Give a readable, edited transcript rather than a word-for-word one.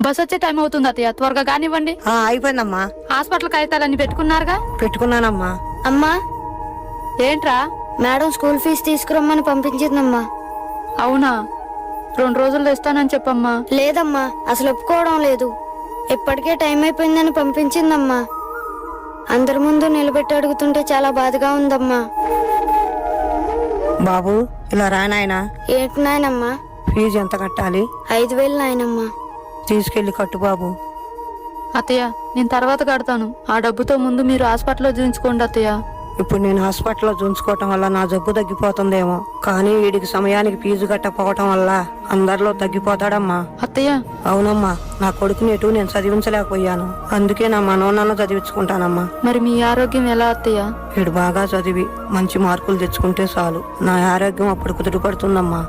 Bus వచ్చే time అవుతుంది అత్తయ్య, త్వరగా కానివ్వండి. అయిపోయిందమ్మా. హాస్పిటల్ కాగితాలన్నీ పెట్టుకున్నారుగా? పెట్టుకున్నానమ్మా. అమ్మా, ఏంట్రా? మేడం స్కూల్ ఫీజు తీసుకురమ్మని పంపించిందమ్మా. అవునా? 2 రోజుల్లో ఇస్తానని చెప్పమ్మా. లేదమ్మా, అసలు ఒప్పుకోవడం లేదు. ఇప్పటికే టైం అయిపోయిందని పంపించిందమ్మా. అందరి ముందు నిలబెట్టి అడుగుతుంటే చాలా బాధగా ఉందమ్మా. బాబు ఇలా రా నాయనా. ఏంటి నాయనమ్మా? ఫీజు ఎంత కట్టాలి? 5,000 నాయనమ్మా. తీసుకెళ్లి కట్టు బాబు. అత్తయ్య, నేను తర్వాత కడతాను. ఆ డబ్బుతో ముందు మీరు హాస్పిటల్లో చూయించుకోండి అత్తయ్య. ఇప్పుడు నేను హాస్పిటల్లో చూసుకోవటం వల్ల నా జబ్బు తగ్గిపోతుందేమో, కానీ వీడికి సమయానికి ఫీజు కట్టకపోవటం వల్ల అందరిలో తగ్గిపోతాడమ్మా. అత్తయ్య, అవునమ్మా, నా కొడుకుని ఎటు నేను చదివించలేకపోయాను. అందుకే నా మనోన్నను చదివించుకుంటానమ్మా. మరి మీ ఆరోగ్యం ఎలా అత్తయ్య? వీడు బాగా చదివి మంచి మార్కులు తెచ్చుకుంటే చాలు, నా ఆరోగ్యం అప్పుడు కుదుటపడుతుందమ్మా.